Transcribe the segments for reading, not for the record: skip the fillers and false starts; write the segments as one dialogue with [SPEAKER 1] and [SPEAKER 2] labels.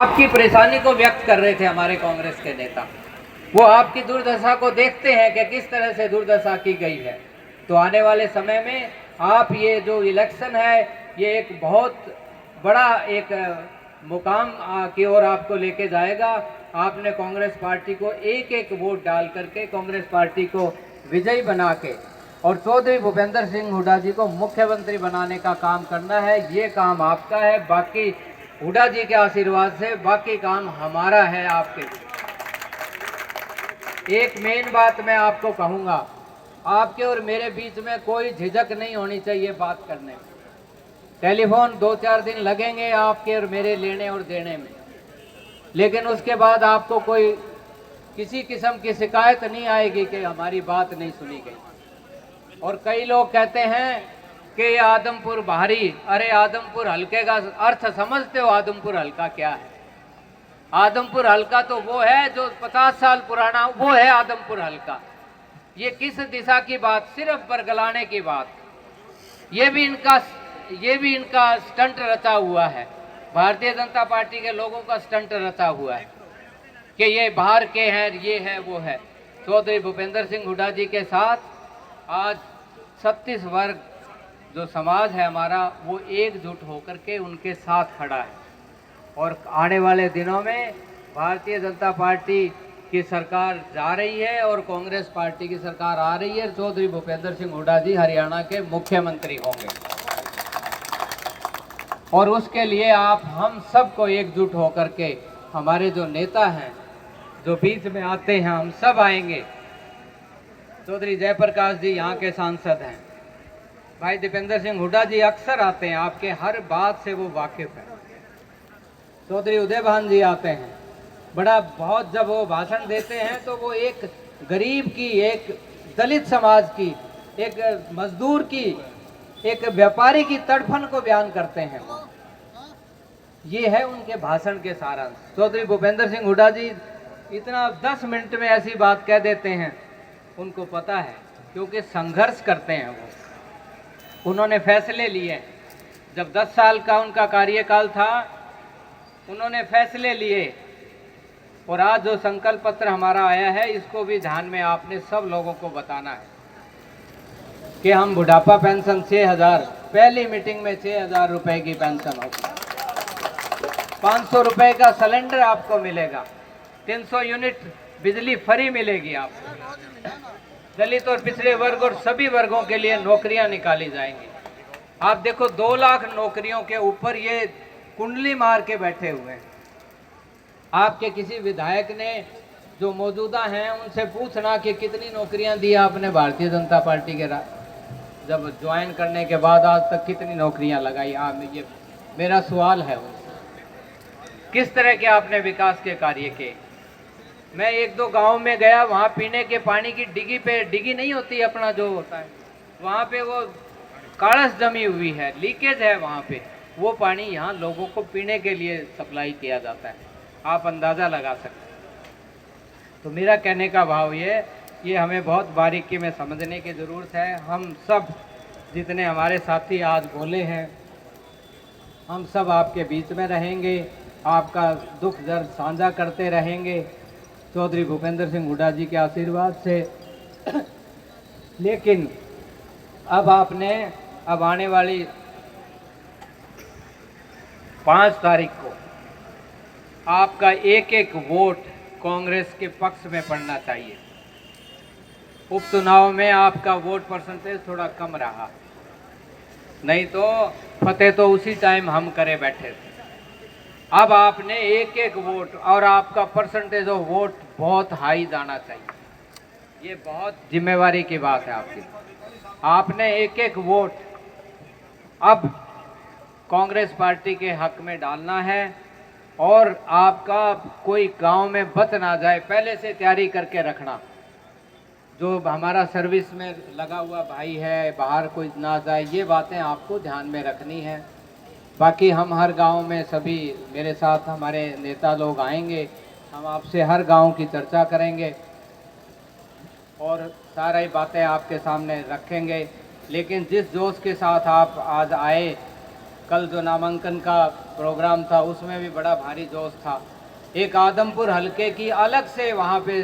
[SPEAKER 1] आपकी परेशानी को व्यक्त कर रहे थे हमारे कांग्रेस के नेता। वो आपकी दुर्दशा को देखते हैं कि किस तरह से दुर्दशा की गई है। तो आने वाले समय में आप ये जो इलेक्शन है ये एक बहुत बड़ा एक मुकाम की ओर आपको लेके जाएगा। आपने कांग्रेस पार्टी को एक एक वोट डाल करके कांग्रेस पार्टी को विजयी बना के और चौधरी भूपेंद्र सिंह हुड्डा जी को मुख्यमंत्री बनाने का काम करना है। ये काम आपका है, बाकी हुड्डा जी के आशीर्वाद से बाकी काम हमारा है आपके। एक मेन बात मैं आपको कहूँगा, आपके और मेरे बीच में कोई झिझक नहीं होनी चाहिए बात करने में। टेलीफोन 2-4 दिन लगेंगे आपके और मेरे लेने और देने में, लेकिन उसके बाद आपको कोई किसी किस्म की शिकायत नहीं आएगी कि हमारी बात नहीं सुनी गई। और कई लोग कहते हैं कि ये आदमपुर भारी, अरे आदमपुर हल्के का अर्थ समझते हो? आदमपुर हल्का क्या है? आदमपुर हल्का तो वो है जो 50 साल पुराना, वो है आदमपुर हल्का। ये किस दिशा की बात? सिर्फ बरगलाने की बात। ये भी इनका स्टंट रचा हुआ है, भारतीय जनता पार्टी के लोगों का स्टंट रचा हुआ है कि ये बाहर के हैं, ये है वो है। चौधरी भूपेंद्र सिंह हुड्डा जी के साथ आज 36 वर्ग जो समाज है हमारा, वो एकजुट होकर के उनके साथ खड़ा है। और आने वाले दिनों में भारतीय जनता पार्टी की सरकार जा रही है और कांग्रेस पार्टी की सरकार आ रही है। चौधरी भूपेंद्र सिंह हुड्डा जी हरियाणा के मुख्यमंत्री होंगे और उसके लिए आप हम सबको एकजुट होकर के, हमारे जो नेता हैं जो बीच में आते हैं, हम सब आएंगे। चौधरी जयप्रकाश जी यहाँ के सांसद हैं, भाई दीपेंद्र सिंह हुड्डा जी अक्सर आते हैं, आपके हर बात से वो वाकिफ है। चौधरी उदयभान जी आते हैं, बड़ा बहुत जब वो भाषण देते हैं तो वो एक गरीब की, एक दलित समाज की, एक मजदूर की, एक व्यापारी की तड़फन को बयान करते हैं। ये है उनके भाषण के सारांश। चौधरी भूपेंद्र सिंह हुड्डा जी इतना 10 मिनट में ऐसी बात कह देते हैं, उनको पता है क्योंकि संघर्ष करते हैं वो। उन्होंने फैसले लिए, जब 10 साल का उनका कार्यकाल था उन्होंने फैसले लिए। और आज जो संकल्प पत्र हमारा आया है, इसको भी ध्यान में आपने सब लोगों को बताना है कि हम बुढ़ापा पेंशन 6,000, पहली मीटिंग में 6,000 रुपए की पेंशन होगी, 500 रुपए का सिलेंडर आपको मिलेगा, 300 यूनिट बिजली फ्री मिलेगी आपको। दलित और पिछड़े वर्ग और सभी वर्गों के लिए नौकरियां निकाली जाएंगी। आप देखो 2 लाख नौकरियों के ऊपर ये कुंडली मार के बैठे हुए हैं। आपके किसी विधायक ने जो मौजूदा हैं उनसे पूछना कि कितनी नौकरियां दी आपने भारतीय जनता पार्टी के जब ज्वाइन करने के बाद आज तक कितनी नौकरियां लगाई? ये मेरा सवाल है उनसे। किस तरह के आपने विकास के कार्य किए? मैं 1-2 गांव में गया, वहां पीने के पानी की डिगी पे, डिगी नहीं होती अपना जो होता है, वहां पे वो काड़स जमी हुई है, लीकेज है वहां पे। वो पानी यहाँ लोगों को पीने के लिए सप्लाई किया जाता है, आप अंदाज़ा लगा सकते हैं। तो मेरा कहने का भाव ये हमें बहुत बारीकी में समझने की ज़रूरत है। हम सब जितने हमारे साथी आज बोले हैं, हम सब आपके बीच में रहेंगे, आपका दुख दर्द साझा करते रहेंगे चौधरी भूपेंद्र सिंह हुड्डा जी के आशीर्वाद से। लेकिन अब आने वाली 5 तारीख को आपका एक एक वोट कांग्रेस के पक्ष में पड़ना चाहिए। उपचुनाव में आपका वोट परसेंटेज थोड़ा कम रहा, नहीं तो फतेह तो उसी टाइम हम करे बैठे थे। अब आपने एक एक वोट, और आपका परसेंटेज ऑफ वोट बहुत हाई जाना चाहिए। ये बहुत जिम्मेवारी की बात है आपकी। आपने एक एक वोट अब कांग्रेस पार्टी के हक में डालना है और आपका कोई गांव में बच ना जाए, पहले से तैयारी करके रखना। जो हमारा सर्विस में लगा हुआ भाई है, बाहर कोई ना जाए, ये बातें आपको ध्यान में रखनी है। बाकी हम हर गांव में, सभी मेरे साथ हमारे नेता लोग आएंगे, हम आपसे हर गांव की चर्चा करेंगे और सारी बातें आपके सामने रखेंगे। लेकिन जिस जोश के साथ आप आज आए कल जो नामांकन का प्रोग्राम था उसमें भी बड़ा भारी जोश था। एक आदमपुर हलके की अलग से वहाँ पे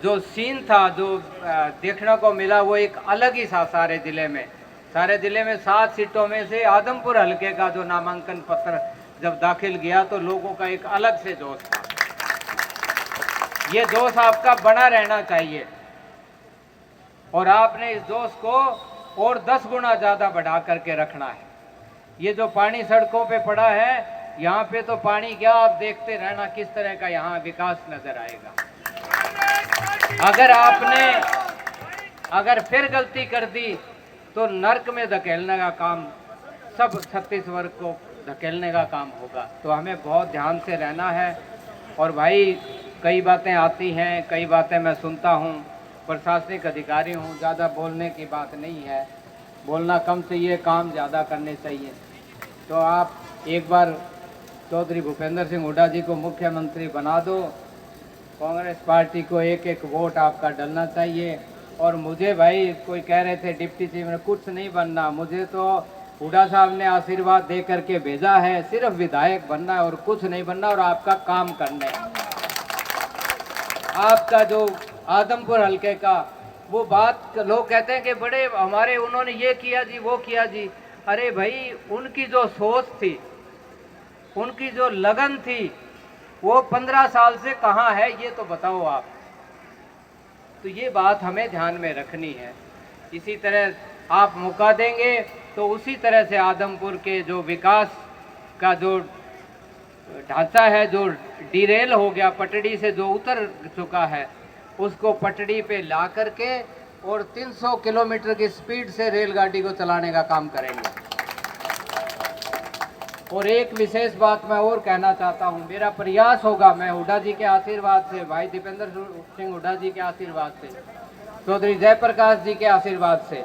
[SPEAKER 1] जो सीन था, जो देखने को मिला, वो एक अलग ही था। सारे ज़िले में 7 सीटों में से आदमपुर हलके का जो नामांकन पत्र जब दाखिल किया तो लोगों का एक अलग से जोश था। ये जोश आपका बना रहना चाहिए और आपने इस जोश को और 10 गुना ज़्यादा बढ़ा करके रखना है। ये जो पानी सड़कों पे पड़ा है, यहाँ पे तो पानी क्या, आप देखते रहना किस तरह का यहाँ विकास नजर आएगा। अगर फिर गलती कर दी तो नर्क में धकेलने का काम, सब छत्तीसगढ़ को धकेलने का काम होगा। तो हमें बहुत ध्यान से रहना है। और भाई, कई बातें आती हैं, कई बातें मैं सुनता हूँ, प्रशासनिक अधिकारी हूँ, ज़्यादा बोलने की बात नहीं है, बोलना कम चाहिए, काम ज़्यादा करने चाहिए। तो आप एक बार चौधरी भूपेंद्र सिंह हुड्डा जी को मुख्यमंत्री बना दो। कांग्रेस पार्टी को एक एक वोट आपका डलना चाहिए। और मुझे भाई, कोई कह रहे थे डिप्टी चीफ में, कुछ नहीं बनना, मुझे तो हुड्डा साहब ने आशीर्वाद दे करके भेजा है, सिर्फ विधायक बनना है और कुछ नहीं बनना, और आपका काम करना है। आपका जो आदमपुर हलके का वो बात, लोग कहते हैं कि बड़े हमारे उन्होंने ये किया जी, वो किया जी। अरे भाई, उनकी जो सोच थी, उनकी जो लगन थी, वो 15 साल से कहाँ है, ये तो बताओ आप। तो ये बात हमें ध्यान में रखनी है। इसी तरह आप मौका देंगे तो उसी तरह से आदमपुर के जो विकास का जो ढांचा है, जो डिरेल हो गया, पटड़ी से जो उतर चुका है, उसको पटड़ी पे ला करके और 300 किलोमीटर की स्पीड से रेलगाड़ी को चलाने का काम करेंगे। और एक विशेष बात मैं और कहना चाहता हूँ, मेरा प्रयास होगा, मैं हुड्डा जी के आशीर्वाद से, भाई दीपेंद्र सिंह हुड्डा जी के आशीर्वाद से, चौधरी जयप्रकाश जी के आशीर्वाद से,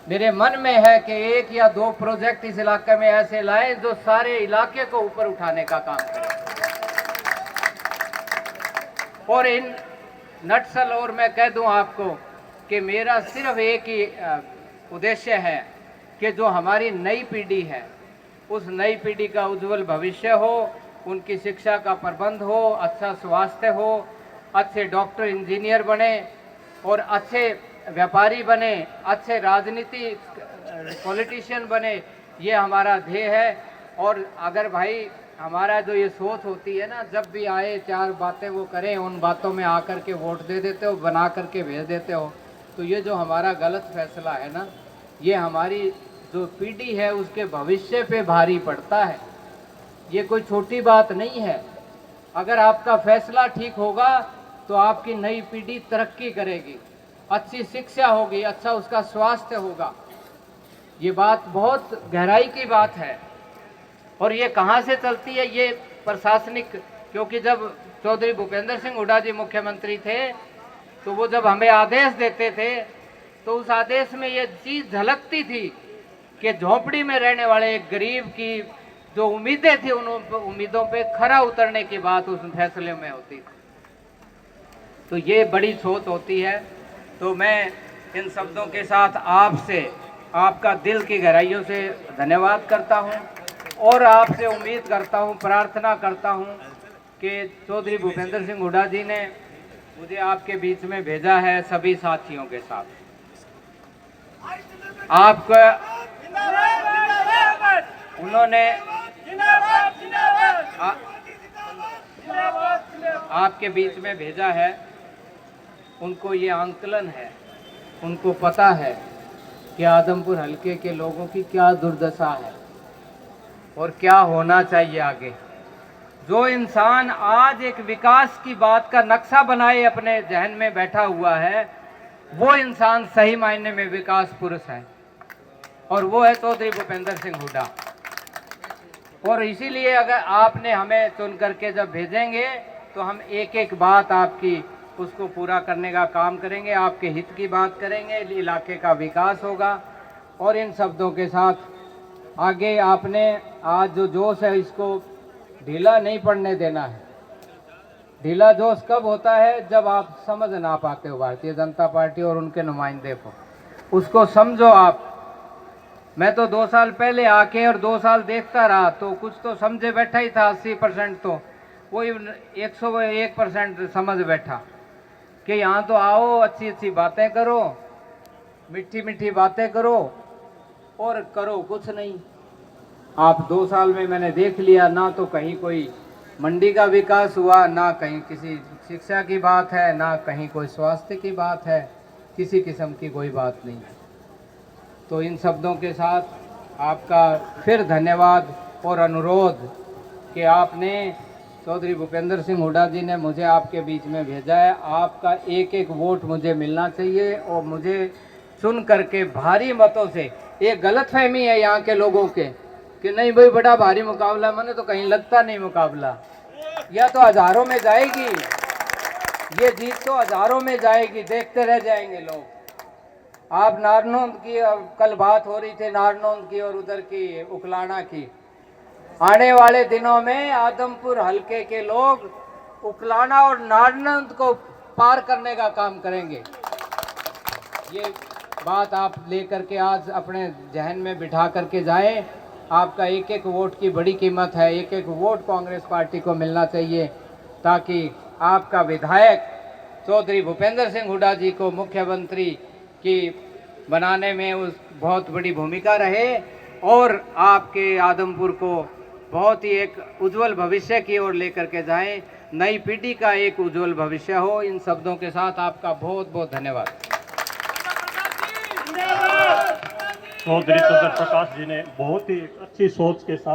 [SPEAKER 1] मेरे मन में है कि 1 या 2 प्रोजेक्ट इस इलाके में ऐसे लाए जो सारे इलाके को ऊपर उठाने का काम करें। और इन नटसल और मैं कह दूं आपको कि मेरा सिर्फ एक ही उद्देश्य है कि जो हमारी नई पीढ़ी है, उस नई पीढ़ी का उज्जवल भविष्य हो, उनकी शिक्षा का प्रबंध हो, अच्छा स्वास्थ्य हो, अच्छे डॉक्टर इंजीनियर बने और अच्छे व्यापारी बने, अच्छे राजनीति पॉलिटिशियन बने, ये हमारा ध्येय है। और अगर भाई हमारा जो ये सोच होती है ना, जब भी आए 4 बातें वो करें, उन बातों में आकर के वोट दे देते हो, बना करके भेज देते हो, तो ये जो हमारा गलत फैसला है ना, ये हमारी जो पीढ़ी है उसके भविष्य पे भारी पड़ता है। ये कोई छोटी बात नहीं है। अगर आपका फैसला ठीक होगा तो आपकी नई पीढ़ी तरक्की करेगी, अच्छी शिक्षा होगी, अच्छा उसका स्वास्थ्य होगा। ये बात बहुत गहराई की बात है। और ये कहाँ से चलती है, ये प्रशासनिक, क्योंकि जब चौधरी भूपेंद्र सिंह हुड्डा जी मुख्यमंत्री थे तो वो जब हमें आदेश देते थे तो उस आदेश में ये चीज़ झलकती थी कि झोपड़ी में रहने वाले एक गरीब की जो उम्मीदें थी, उन उम्मीदों पे खरा उतरने की बात उस फैसले में होती थी। तो ये बड़ी सोच होती है। तो मैं इन शब्दों के साथ आपसे, आपका दिल की गहराइयों से धन्यवाद करता हूँ और आपसे उम्मीद करता हूँ, प्रार्थना करता हूँ कि चौधरी भूपेंद्र सिंह हुड्डा जी ने मुझे आपके बीच में भेजा है सभी साथियों के साथ। आपका उन्होंने आपके बीच में भेजा है, उनको ये आंकलन है, उनको पता है कि आदमपुर हलके के लोगों की क्या दुर्दशा है और क्या होना चाहिए आगे। जो इंसान आज एक विकास की बात का नक्शा बनाए अपने जहन में बैठा हुआ है, वो इंसान सही मायने में विकास पुरुष है, और वो है चौधरी भूपेंद्र सिंह हुड्डा। और इसीलिए अगर आपने हमें चुन करके जब भेजेंगे तो हम एक एक बात आपकी उसको पूरा करने का काम करेंगे, आपके हित की बात करेंगे, इलाके का विकास होगा। और इन शब्दों के साथ आगे आपने आज जो जोश है इसको ढीला नहीं पड़ने देना है। ढीला जोश कब होता है, जब आप समझ ना पाते हो भारतीय जनता पार्टी और उनके नुमाइंदे को। उसको समझो आप मैं तो 2 साल पहले आके और 2 साल देखता रहा, तो कुछ तो समझे बैठा ही था। 80% तो वही 101% समझ बैठा कि यहाँ तो आओ, अच्छी अच्छी बातें करो, मीठी मीठी बातें करो और करो कुछ नहीं। आप 2 साल में मैंने देख लिया, ना तो कहीं कोई मंडी का विकास हुआ, ना कहीं किसी शिक्षा की बात है, ना कहीं कोई स्वास्थ्य की बात है, किसी किस्म की कोई बात नहीं है। तो इन शब्दों के साथ आपका फिर धन्यवाद और अनुरोध कि आपने चौधरी भूपेंद्र सिंह हुड्डा जी ने मुझे आपके बीच में भेजा है। आपका एक एक वोट मुझे मिलना चाहिए और मुझे चुन करके भारी मतों से, एक गलतफहमी है यहाँ के लोगों के कि नहीं भाई बड़ा भारी मुकाबला, मैंने तो कहीं लगता नहीं मुकाबला, या तो हजारों में जाएगी, ये जीत तो हजारों में जाएगी, देखते रह जाएंगे लोग। आप नारनौंद की कल बात हो रही थी, नारनौंद की और उधर की उकलाना की। आने वाले दिनों में आदमपुर हलके के लोग उकलाना और नारनौंद को पार करने का काम करेंगे। ये बात आप लेकर के आज अपने जहन में बिठा करके जाएं। आपका एक एक वोट की बड़ी कीमत है, एक एक वोट कांग्रेस पार्टी को मिलना चाहिए, ताकि आपका विधायक चौधरी भूपेंद्र सिंह हुड्डा जी को मुख्यमंत्री की बनाने में उस बहुत बड़ी भूमिका रहे और आपके आदमपुर को बहुत ही एक उज्जवल भविष्य की ओर लेकर के जाएं, नई पीढ़ी का एक उज्जवल भविष्य हो। इन शब्दों के साथ आपका बहुत बहुत धन्यवाद।
[SPEAKER 2] चौधरी चंद्र प्रकाश जी ने बहुत ही अच्छी सोच के साथ